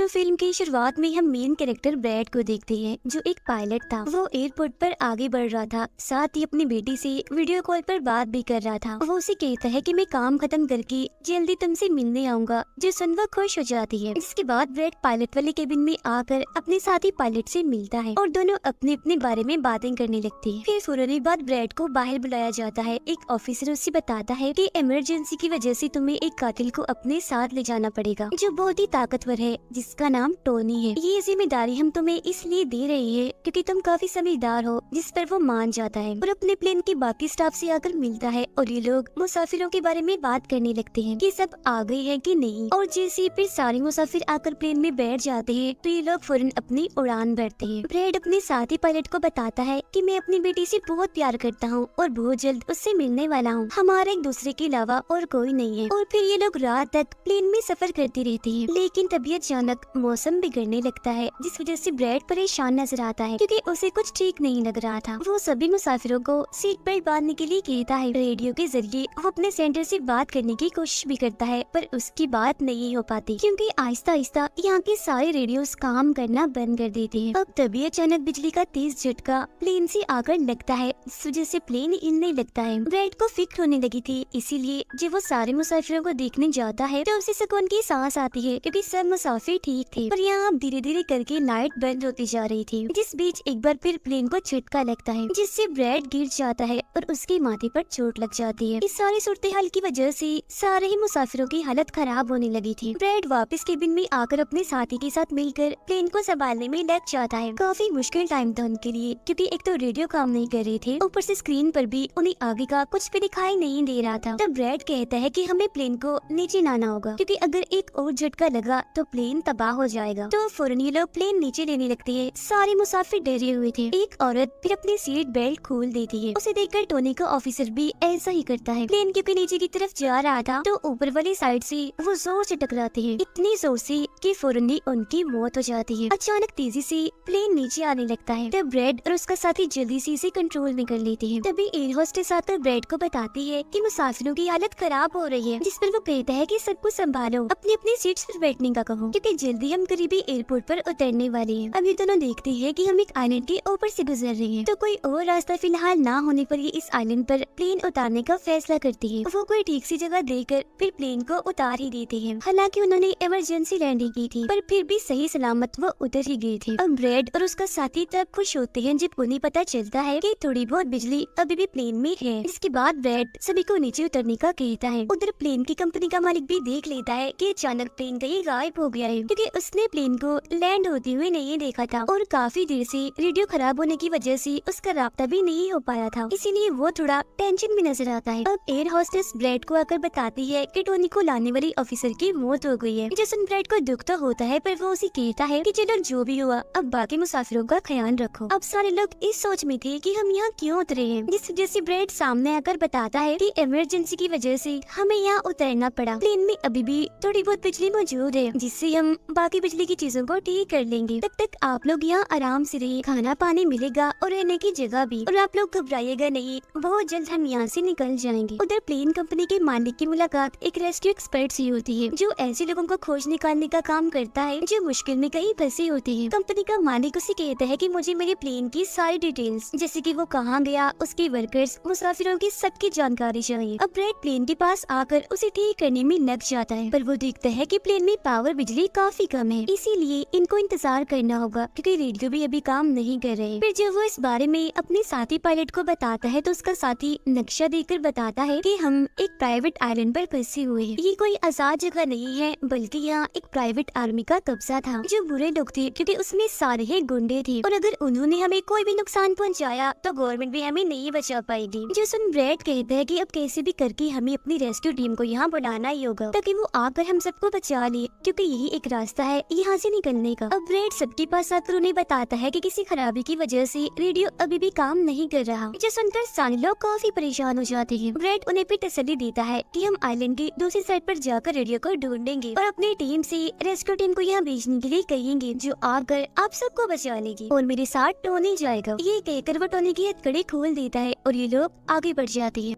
तो फिल्म की शुरुआत में हम मेन कैरेक्टर ब्रैड को देखते हैं, जो एक पायलट था। वो एयरपोर्ट पर आगे बढ़ रहा था, साथ ही अपनी बेटी से वीडियो कॉल पर बात भी कर रहा था। वो उसे कहता है कि मैं काम खत्म करके जल्दी तुमसे मिलने आऊंगा, जो सुन वो खुश हो जाती है। इसके बाद ब्रैड पायलट वाले केबिन में आकर अपने साथी पायलट से मिलता है और दोनों अपने अपने बारे में बातें करने लगते हैं। फिर फौरन बाद ब्रैड को बाहर बुलाया जाता है। एक ऑफिसर उसे बताता है कि इमरजेंसी की वजह से तुम्हें एक कातिल को अपने साथ ले जाना पड़ेगा, जो बहुत ही ताकतवर है, जिसका नाम टोनी है। ये जिम्मेदारी हम तुम्हें इसलिए दे रही है क्योंकि तुम काफी समझदार हो, जिस पर वो मान जाता है और अपने प्लेन की बाकी स्टाफ से आकर मिलता है। और ये लोग मुसाफिरों के बारे में बात करने लगते हैं कि सब आ गए हैं कि नहीं। और जैसे फिर सारे मुसाफिर आकर प्लेन में बैठ जाते हैं तो ये लोग फौरन अपनी उड़ान भरते हैं। ब्रैड अपने साथी पायलट को बताता है कि मैं अपनी बेटी से बहुत प्यार करता हूँ और बहुत जल्द उससे मिलने वाला हूँ। हमारे एक दूसरे के अलावा और कोई नहीं है। और फिर ये लोग रात तक प्लेन में सफर करती रहती हैं। लेकिन तभी अचानक मौसम बिगड़ने लगता है, जिस वजह से ब्रैड परेशान नजर आता है क्योंकि उसे कुछ ठीक नहीं लग रहा था। वो सभी मुसाफिरों को सीट बेल्ट बांधने के लिए कहता है। रेडियो के जरिए वो अपने सेंटर से बात करने की कोशिश भी करता है, पर उसकी बात नहीं हो पाती क्योंकि आहिस्ता आहिस्ता यहाँ के सारे रेडियोस काम करना बंद कर देते हैं। अब तभी अचानक बिजली का तेज झटका प्लेन से आकर लगता है, इस वजह से प्लेन हिलने लगता है। ब्रैड को फिक्र होने लगी थी, इसीलिए जब वो सारे मुसाफिरों को देखने जाता है तो उसे सुकून की सांस आती है क्योंकि सब मुसाफिर ठीक थे। पर यहाँ अब धीरे धीरे करके लाइट बंद होती जा रही थी, जिस बीच एक बार फिर प्लेन को झटका लगता है, जिससे ब्रैड गिर जाता है और उसके माथे पर चोट लग जाती है। इस सारी सूरत हाल की वजह से सारे ही मुसाफिरों की हालत खराब होने लगी थी। ब्रैड वापस केबिन में आकर अपने साथी के साथ मिलकर प्लेन को संभालने में लग जाता है। काफी मुश्किल टाइम था उनके लिए क्योंकि एक तो रेडियो काम नहीं कर रहे थे, ऊपर से स्क्रीन पर भी उन्हें आगे का कुछ भी दिखाई नहीं दे रहा था। तब ब्रैड कहता है कि हमें प्लेन को नीचे लाना होगा क्योंकि अगर एक और झटका लगा तो प्लेन तबाह हो जाएगा। तो फौरन ये लोग प्लेन नीचे लेने लगते हैं। सारे मुसाफिर डरे हुए थे। एक औरत फिर अपनी सीट बेल्ट खोल देती है। उसे देखकर टोनी का ऑफिसर भी ऐसा ही करता है। प्लेन क्योंकि नीचे की तरफ जा रहा था तो ऊपर वाली साइड से वो जोर से टकराते हैं, इतनी जोर से कि फौरन ही उनकी मौत हो जाती है। अचानक तेजी से प्लेन नीचे आने लगता है। तब ब्रैड और उसका साथी जल्दी से इसे कंट्रोल में कर लेते हैं। तभी एयर होस्टेस आकर ब्रैड को बताती है कि मुसाफिरों की हालत खराब हो रही है, जिस पर वो कहता है कि सबको संभालो, अपनी अपनी सीट्स पर बैठने का कहो क्योंकि जल्दी हम करीबी एयरपोर्ट पर उतरने वाले हैं। अब ये दोनों देखते हैं कि हम एक आइलैंड के ऊपर से गुजर रहे हैं, तो कोई और रास्ता फिलहाल ना होने पर ये इस आइलैंड पर प्लेन उतारने का फैसला करती है। वो कोई ठीक सी जगह देकर फिर प्लेन को उतार ही देते हैं। हालांकि उन्होंने इमरजेंसी लैंडिंग की थी, पर फिर भी सही सलामत वो उतर ही गए थे। अब ब्रैड और उसका साथी तब खुश होते हैं जब उन्हें पता चलता है कि थोड़ी बहुत बिजली अभी भी प्लेन में है। इसके बाद ब्रैड सभी को नीचे उतरने का कहता है। उधर प्लेन की कंपनी का मालिक भी देख लेता है कि अचानक प्लेन कहीं गायब हो गया है क्योंकि उसने प्लेन को लैंड होते हुए नहीं देखा था और काफी देर से रेडियो खराब होने की वजह से उसका राब्ता भी नहीं हो पाया था, इसीलिए वो थोड़ा टेंशन में नजर आता है। अब एयर होस्टेस ब्रैड को आकर बताती है कि टोनी को लाने वाली ऑफिसर की मौत हो गई है। जिससे ब्रैड को दुख तो होता है, पर वो उसे कहता है कि चलो जो भी हुआ अब बाकी मुसाफिरों का ख्याल रखो। अब सारे लोग इस सोच में थे कि हम यहाँ क्यों उतरे हैं, जिस वजह से ब्रैड सामने आकर बताता है कि इमरजेंसी की वजह से हमें यहाँ उतरना पड़ा। प्लेन में अभी भी थोड़ी बहुत बिजली मौजूद है, जिससे हम बाकी बिजली की चीजों को ठीक कर लेंगे। तब तक आप लोग यहाँ आराम से रहिए, खाना पानी मिलेगा और रहने की जगह भी, और आप लोग घबराइएगा नहीं, बहुत जल्द हम यहाँ से निकल जाएंगे। उधर प्लेन कंपनी के मालिक की मुलाकात एक रेस्क्यू एक्सपर्ट से होती है, जो ऐसे लोगों को खोज निकालने का काम करता है जो मुश्किल में कहीं फंसे होते हैं। कंपनी का मालिक उसे कहता है कि मुझे मेरे प्लेन की सारी डिटेल्स, जैसे कि वो कहाँ गया, उसके वर्कर्स, मुसाफिरों की सबकी जानकारी चाहिए। अब ब्रैड प्लेन के पास आकर उसे ठीक करने में लग जाता है, पर वो देखता है कि प्लेन में पावर बिजली काफी कम है, इसीलिए इनको इंतजार करना होगा क्योंकि रेडियो भी अभी काम नहीं कर रहे। फिर जब वो इस बारे में अपने साथी पायलट को बताता है तो उसका साथी नक्शा देखकर बताता है कि हम एक प्राइवेट आइलैंड पर फंसे हुए हैं। ये कोई आजाद जगह नहीं है, बल्कि यहाँ एक प्राइवेट आर्मी का कब्जा था, जो बुरे लोग थे क्योंकि उसमें सारे ही गुंडे थे और अगर उन्होंने हमें कोई भी नुकसान पहुँचाया तो गवर्नमेंट भी हमें नहीं बचा पाएगी। जो सुन ब्रैड कहता है कि अब कैसे भी करके हमें अपनी रेस्क्यू टीम को यहाँ बुलाना ही होगा ताकि वो आकर हम सबको बचा ले, क्योंकि यही एक रास्ता है यहाँ से निकलने का। अब ब्रैड सबके पास आकर उन्हें बताता है कि किसी खराबी की वजह से रेडियो अभी भी काम नहीं कर रहा, जो सुनकर सारे लोग काफी परेशान हो जाते हैं। ब्रैड उन्हें भी तसल्ली देता है कि हम आइलैंड की दूसरी साइड पर जाकर रेडियो को ढूंढेंगे और अपनी टीम से रेस्क्यू टीम को यहाँ भेजने के लिए कहेंगे, जो आकर आप सबको बचा लेगी और मेरे साथ टोनी जाएगा। ये कहकर वो टोनी की हथकड़ी खोल देता है और ये लोग आगे बढ़ जाते हैं।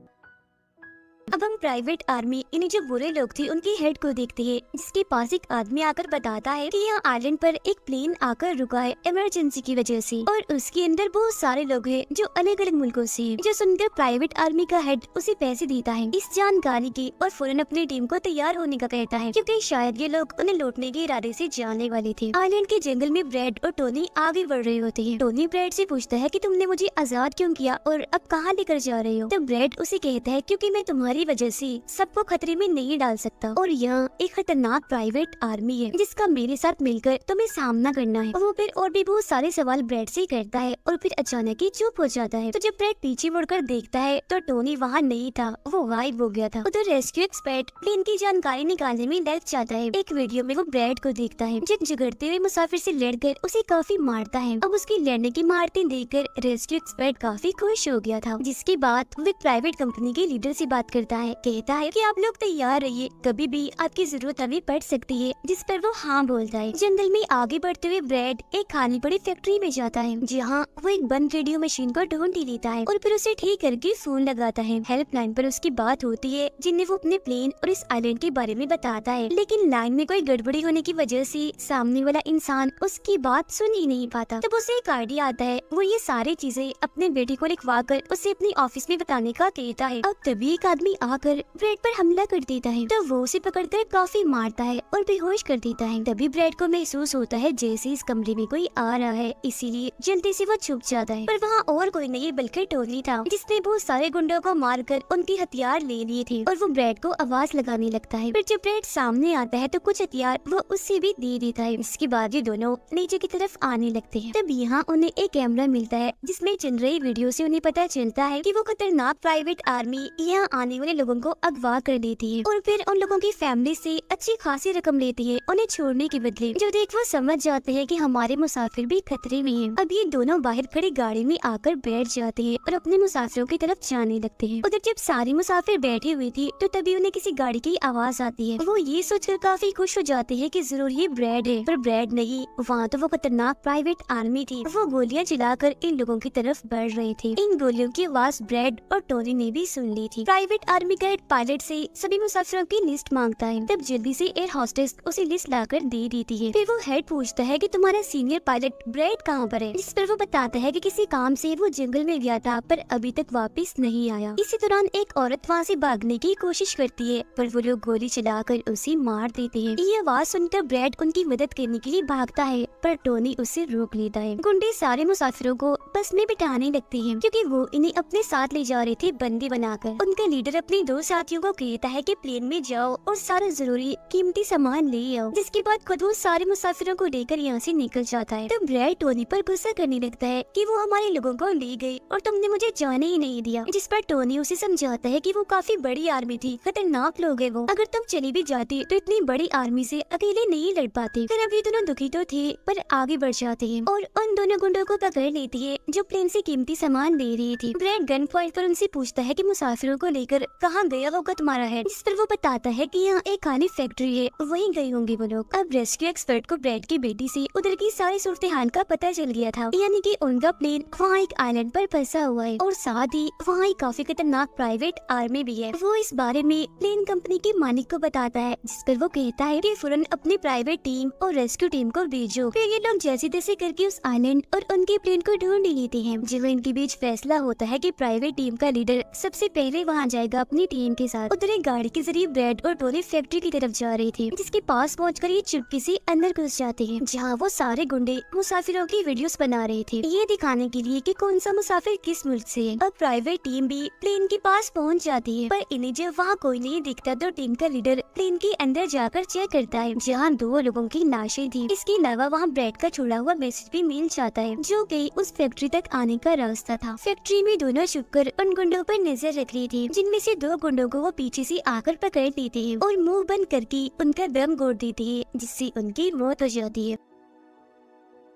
अब हम प्राइवेट आर्मी यानी जो बुरे लोग थे उनके हेड को देखते हैं, जिसके पास एक आदमी आकर बताता है कि यहाँ आइलैंड पर एक प्लेन आकर रुका है इमरजेंसी की वजह से, और उसके अंदर बहुत सारे लोग हैं जो अलग अलग मुल्कों से। जो सुनकर प्राइवेट आर्मी का हेड उसे पैसे देता है इस जानकारी की, और फौरन अपनी टीम को तैयार होने का कहता है, क्योंकि शायद ये लोग उन्हें लूटने के इरादे से जाने वाले थे। आइलैंड के जंगल में ब्रैड और टोनी आगे बढ़ रहे होते हैं। टोनी ब्रैड से पूछता है कि तुमने मुझे आजाद क्यों किया और अब कहाँ लेकर जा रहे हो? तो ब्रैड उसे कहता है, क्योंकि मैं तुम्हारी वजह से सबको खतरे में नहीं डाल सकता, और यहाँ एक खतरनाक प्राइवेट आर्मी है जिसका मेरे साथ मिलकर तुम्हें सामना करना है। वो फिर और भी बहुत सारे सवाल ब्रैड से करता है, और फिर अचानक ही चुप हो जाता है। तो जब ब्रैड पीछे मुड़कर देखता है तो टोनी वहाँ नहीं था, वो गायब हो गया था। उधर रेस्क्यू एक्सपर्ट प्लेन की जानकारी निकालने में लग जाता है। एक वीडियो में वो ब्रैड को देखता है जो झगड़ते हुए मुसाफिर से लड़कर उसे काफी मारता है। अब उसकी लड़ने की मारते देखकर रेस्क्यू एक्सपर्ट काफी खुश हो गया था, जिसके बाद वो एक प्राइवेट कंपनी के लीडर से बात करता है। कहता है कि आप लोग तैयार रहिए, कभी भी आपकी जरूरत हमें पड़ सकती है, जिस पर वो हाँ बोलता है। जंगल में आगे बढ़ते हुए ब्रैड एक खाली पड़ी फैक्ट्री में जाता है, जहाँ वो एक बंद रेडियो मशीन को ढूंढ ही लेता है और फिर उसे ठीक करके फोन लगाता है। हेल्पलाइन पर उसकी बात होती है, जिन्हें वो अपने प्लेन और इस आइलैंड के बारे में बताता है, लेकिन लाइन में कोई गड़बड़ी होने की वजह से सामने वाला इंसान उसकी बात सुन ही नहीं पाता। तब उसे एक आइडिया आता है, वो ये सारी चीजें अपने बेटे को लिखवा कर उसे अपनी ऑफिस में बताने का कहता है। अब तभी एक आदमी आकर ब्रैड पर हमला कर देता है, तो वो उसे पकड़कर काफी मारता है और बेहोश कर देता है। तभी ब्रैड को महसूस होता है जैसे इस कमरे में कोई आ रहा है, इसीलिए जल्दी से वो छुप जाता है। पर वहाँ और कोई नहीं बल्कि टोनी था, जिसने बहुत सारे गुंडों को मारकर उनके हथियार ले लिए थे, और वो ब्रैड को आवाज लगाने लगता है। फिर जब ब्रैड सामने आता है तो कुछ हथियार वो उससे भी दे देता है। इसके बाद ये दोनों नीचे की तरफ आने लगते हैं। तब यहाँ उन्हें एक कैमरा मिलता है, जिसमें चल रही वीडियो से उन्हें पता चलता है कि वो खतरनाक प्राइवेट आर्मी यहाँ आने वाले लोगों को अगवा कर देती है, और फिर उन लोगों की फैमिली से अच्छी खासी रकम लेती है उन्हें छोड़ने के बदले। जो देख वो समझ जाते हैं कि हमारे मुसाफिर भी खतरे में हैं। अब ये दोनों बाहर खड़ी गाड़ी में आकर बैठ जाते हैं और अपने मुसाफिरों की तरफ जाने लगते हैं। उधर जब सारे मुसाफिर बैठे हुए थे तो तभी उन्हें किसी गाड़ी की आवाज आती है। वो ये सोचकर काफी खुश हो जाते हैं कि जरूर ये ब्रैड है, पर ब्रैड नहीं, वहाँ तो वो खतरनाक प्राइवेट आर्मी थी। वो गोलियां चलाकर इन लोगों की तरफ बढ़ रहे थे। इन गोलियों की आवाज ब्रैड और टोनी ने भी सुन ली थी। प्राइवेट आर्मी का हेड पायलट से सभी मुसाफिरों की लिस्ट मांगता है। तब जल्दी से एयर होस्टेस उसे लिस्ट लाकर दे देती है। फिर वो हेड पूछता है कि तुम्हारा सीनियर पायलट ब्रैड कहाँ पर है, जिस पर वो बताता है कि किसी काम से वो जंगल में गया था पर अभी तक वापस नहीं आया। इसी दौरान एक औरत वहाँ से भागने की कोशिश करती है, पर वो लोग गोली चलाकर उसे मार देते हैं। ये आवाज सुनकर ब्रैड उनकी मदद करने के लिए भागता है, पर टोनी उसे रोक लेता है। गुंडे सारे मुसाफिरों को बस में बिठाने लगते हैं, क्योंकि वो इन्हें अपने साथ ले जा रहे थे बंदी बनाकर। उनका लीडर अपने दो साथियों को कहता है कि प्लेन में जाओ और सारा जरूरी कीमती सामान ले आओ, जिसके बाद खुद वो सारे मुसाफिरों को लेकर यहाँ से निकल जाता है। तब ब्रैड टोनी पर गुस्सा करने लगता है कि वो हमारे लोगों को ले गए और तुमने मुझे जाने ही नहीं दिया, जिस पर टोनी उसे समझाता है कि वो काफी बड़ी आर्मी थी, खतरनाक लोग हैं वो, अगर तुम चली भी जाती तो इतनी बड़ी आर्मी से अकेले नहीं लड़ पाते। फिर अभी दोनों दुखी तो थे पर आगे बढ़ जाते हैं और उन दोनों गुंडों को पकड़ लेती है जो प्लेन से कीमती सामान ले रही थी। ब्रैड गन पॉइंट पर उनसे पूछता है कि मुसाफिरों को लेकर कहाँ गया होगा तुम्हारा हेड, जिस पर वो बताता है कि यहाँ एक खाली फैक्ट्री है, वहीं गए होंगे वो लोग। अब रेस्क्यू एक्सपर्ट को ब्रैड की बेटी से उधर की सारी सूरत हाल का पता चल गया था, यानी कि उनका प्लेन वहाँ एक आइलैंड पर फंसा हुआ है और साथ ही वहाँ एक काफी खतरनाक प्राइवेट आर्मी भी है। वो इस बारे में प्लेन कंपनी के मालिक को बताता है, जिस पर वो कहता है कि फौरन अपनी प्राइवेट टीम और रेस्क्यू टीम को भेजो। फिर ये लोग जैसे तैसे करके उस आइलैंड और उनके प्लेन को ढूंढ ही लेते हैं। जब इनके बीच फैसला होता है कि प्राइवेट टीम का लीडर सबसे पहले वहाँ जाएगा अपनी टीम के साथ। उधर एक गाड़ी के जरिए ब्रैड और टोनी फैक्ट्री की तरफ जा रहे थे, जिसके पास पहुंचकर ये चुपके से अंदर घुस जाते हैं, जहाँ वो सारे गुंडे मुसाफिरों की वीडियोस बना रहे थे, ये दिखाने के लिए कि कौन सा मुसाफिर किस मुल्क से है। अब प्राइवेट टीम भी प्लेन के पास पहुंच जाती है, पर इन्हें जब वहाँ कोई नहीं दिखता तो टीम का लीडर प्लेन के अंदर जाकर चेक करता है, जहाँ 2 लोगों की लाशें थी। इसके अलावा वहाँ ब्रैड का छोड़ा हुआ मैसेज भी मिल जाता है, जो कि उस फैक्ट्री तक आने का रास्ता था। फैक्ट्री में दोनों छुपकर उन गुंडों पर नजर रख रही थी, जिनमें से 2 गुंडों को वो पीछे से आकर पकड़ लेते हैं और मुंह बंद करके उनका दम घोट देते हैं, जिससे उनकी मौत हो जाती है।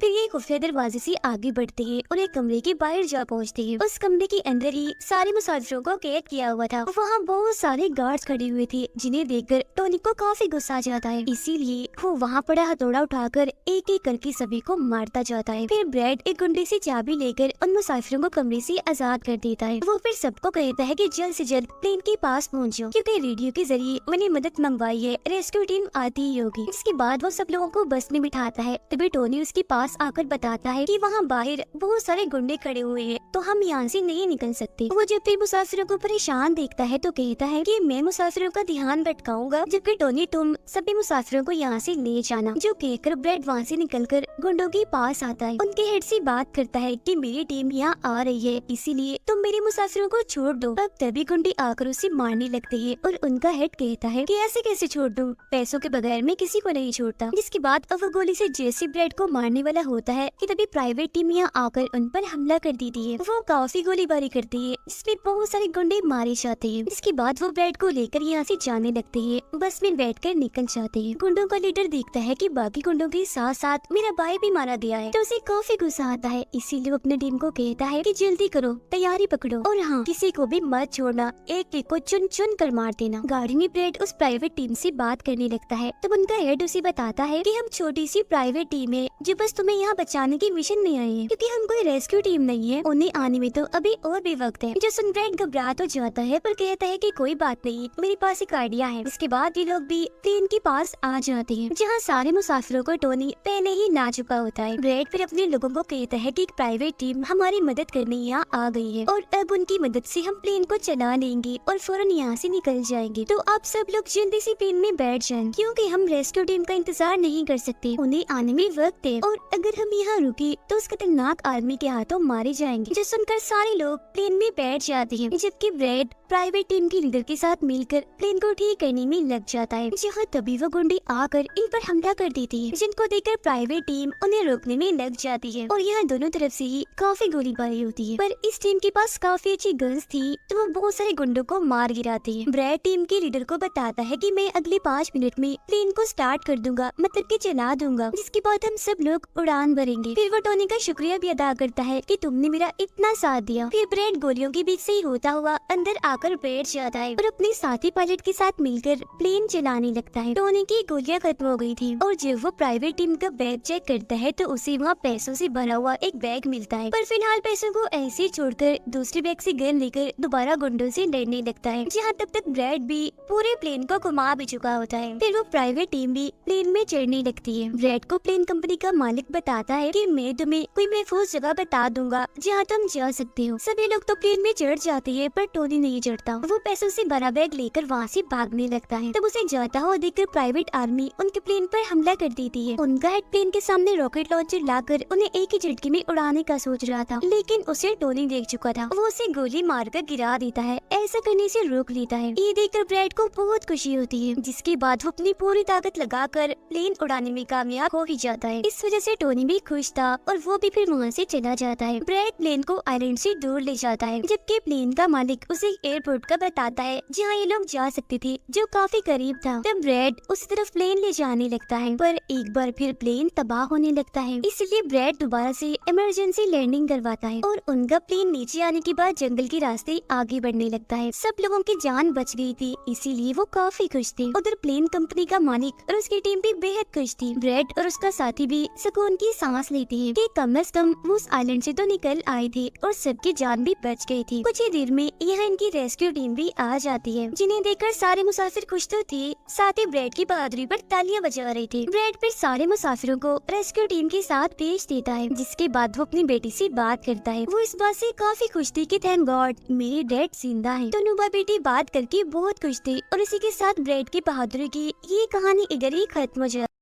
फिर ये खुफिया दरवाजे से आगे बढ़ते हैं और एक कमरे के बाहर जा पहुंचते हैं। उस कमरे के अंदर ही सारे मुसाफिरों को कैद किया हुआ था। वहाँ बहुत सारे गार्ड्स खड़े हुए थे, जिन्हें देखकर टोनी को काफी गुस्सा आ जाता है। इसीलिए वो वहाँ पड़ा हथौड़ा उठाकर एक एक करके सभी को मारता जाता है। फिर ब्रैड एक गुंडे से चाबी लेकर उन मुसाफिरों को कमरे से आजाद कर देता है। वो फिर सबको कहता है कि जल्द से जल्द प्लेन के पास पहुँचो, क्योंकि रेडियो के जरिए मैंने मदद मंगवाई है, रेस्क्यू टीम आती ही होगी। इसके बाद वो सब लोगों को बस में बिठाता है। तभी टोनी उसके पास आकर बताता है कि वहाँ बाहर बहुत सारे गुंडे खड़े हुए हैं, तो हम यहाँ से नहीं निकल सकते। वो जब भी मुसाफिरों को परेशान देखता है तो कहता है कि मैं मुसाफिरों का ध्यान भटकाऊंगा, जबकि टोनी तुम सभी मुसाफिरों को यहाँ से ले जाना। जो कहकर ब्रैड वहाँ से निकलकर गुंडों के पास आता है। उनके हेड से बात करता है कि मेरी टीम यहाँ आ रही है, इसीलिए तुम मेरे मुसाफिरों को छोड़ दो। अब तभी गुंडे आकर उसे मारने लगते हैं और उनका हेड कहता है कि ऐसे कैसे छोड़ दूं, पैसों के बगैर मैं किसी को नहीं छोड़ता। जिसके बाद अब वो गोली से जैसे ब्रैड को मारने वाला होता है कि तभी प्राइवेट टीम यहाँ आकर उन पर हमला कर देती है। वो काफी गोलीबारी करती है, जिसमें बहुत सारे गुंडे मारे जाते हैं। इसके बाद वो ब्रैड को लेकर यहाँ से जाने लगते हैं, बस में बैठकर निकल जाते हैं। गुंडों का लीडर देखता है कि बाकी गुंडों के साथ साथ मेरा भाई भी मारा गया है, तो उसे काफी गुस्सा आता है। इसीलिए वो अपने टीम को कहता है कि जल्दी करो, तैयारी पकड़ो और हाँ, किसी को भी मत छोड़ना, एक एक को चुन चुन कर मार देना। गाड़ी में ब्रैड उस प्राइवेट टीम से बात करने लगता है, तब उनका हेड उसे बताता है कि हम छोटी सी प्राइवेट टीम है जो बस तुम्हें यहाँ बचाने की मिशन में आई है, क्योंकि हम कोई रेस्क्यू टीम नहीं है। उन्हें आने में तो अभी और भी वक्त है। जो सुन ब्रैड घबरा तो जाता है, पर कहता है कि कोई बात नहीं, मेरे पास एक आइडिया है। इसके बाद ये लोग भी प्लेन के पास आ जाते हैं, जहाँ सारे मुसाफिरों को टोनी पहले ही ला चुका होता है। ब्रैड फिर अपने लोगों को कहता है कि एक प्राइवेट टीम हमारी मदद करने यहाँ आ गई है और अब उनकी मदद से हम प्लेन को चला लेंगे और फौरन यहाँ से निकल जाएंगे। तो आप सब लोग जल्दी से प्लेन में बैठ जाएं, क्योंकि हम रेस्क्यू टीम का इंतजार नहीं कर सकते, उन्हें आने में वक्त है और अगर हम यहाँ रुके तो उस खतरनाक आदमी के हाथों मारे जाएंगे। जो सुनकर सारे लोग प्लेन में बैठ जाते हैं, जबकि ब्रैड प्राइवेट टीम के लीडर के साथ मिलकर प्लेन को ठीक करने में लग जाता है। जहाँ तभी वो गुंडे आकर इन पर हमला कर देती है, जिनको देखकर प्राइवेट टीम उन्हें रोकने में लग जाती है और यहाँ दोनों तरफ से ही काफी गोलीबारी होती है। पर इस टीम के पास काफी अच्छी गन्स थी, तो वो बहुत सारे गुंडों को मार गिराती है। ब्रैड टीम के लीडर को बताता है कि मैं अगले 5 मिनट में प्लेन को स्टार्ट कर दूंगा, मतलब कि चला दूंगा, जिसके बाद हम सब लोग उड़ान भरेंगे। फिर वो टोनी का शुक्रिया भी अदा करता है कि तुमने मेरा इतना साथ दिया। फिर ब्रैड गोलियों के बीच से ही होता हुआ अंदर आकर बैठ जाता है और अपने साथी पायलट के साथ मिलकर प्लेन चलाने लगता है। टोनी की गोलियां खत्म हो गई थी और जब वो प्राइवेट टीम का बैग चेक करता है तो उसे वहाँ पैसों से भरा हुआ एक बैग मिलता है। पर फिलहाल पैसों को ऐसे ही छोड़कर दूसरे बैग से गन लेकर दोबारा गुंडों से लड़ने लगता है, जहाँ तब तक ब्रैड भी पूरे प्लेन को घुमा भी चुका होता है। फिर वो प्राइवेट टीम भी प्लेन में चढ़ने लगती है। ब्रैड को प्लेन कंपनी का मालिक बताता है कि मैं तुम्हें कोई महफूज जगह बता दूंगा जहाँ तुम जा सकते हो। सभी लोग तो प्लेन में चढ़ जाते हैं, पर टोनी नहीं चढ़ता। वो पैसों से भरा बैग लेकर वहाँ से भागने लगता है। तब उसे जाता हुआ देखकर प्राइवेट आर्मी उनके प्लेन पर हमला कर देती है। उनका हेड प्लेन के सामने रॉकेट लॉन्चर लाकर उन्हें एक ही झटके में उड़ाने का सोच रहा था, लेकिन उसे टोनी देख चुका था। वो उसे गोली मारकर गिरा देता है, ऐसा करने से रोक लेता है। ये देखकर ब्रैड को बहुत खुशी होती है, जिसके बाद वो अपनी पूरी ताकत लगाकर प्लेन उड़ाने में कामयाब हो ही जाता है। इस वजह से टोनी भी खुश था और वो भी फिर वहाँ से चला जाता है। ब्रैड प्लेन को आइलैंड से दूर ले जाता है, जबकि प्लेन का मालिक उसे एयरपोर्ट का बताता है जहाँ ये लोग जा सकते थे, जो काफी करीब था। तब ब्रैड उस तरफ प्लेन ले जाने लगता है, पर एक बार फिर प्लेन तबाह होने लगता है। इसलिए ब्रैड दोबारा से इमरजेंसी लैंडिंग करवाता है और उनका प्लेन नीचे आने के बाद जंगल के रास्ते आगे बढ़ने लगता है। सब लोगों की जान बच गई थी, इसीलिए वो काफी खुश थे। उधर प्लेन कंपनी का मालिक और उसकी टीम भी बेहद खुश थी। ब्रैड और उसका साथी भी सुकून की सांस लेते हैं कि कम से कम वो उस आइलैंड से तो निकल आए थे और सबकी जान भी बच गई थी। कुछ ही देर में यहाँ इनकी रेस्क्यू टीम भी आ जाती है, जिन्हें देखकर सारे मुसाफिर खुश तो थे, साथ ही ब्रैड की बहादुरी पर तालियां बजा रहे थे। ब्रैड फिर सारे मुसाफिरों को रेस्क्यू टीम के साथ भेज देता है, जिसके बाद वो अपनी बेटी से बात करता है। वो इस बात से काफी खुश थी कि थैंक गॉड मेरी डैड जिंदा है। तो नुबा बेटी बात करके बहुत खुश थी और इसी के साथ ब्रैड की बहादुरी की ये कहानी इधर ही खत्म हो जाती है।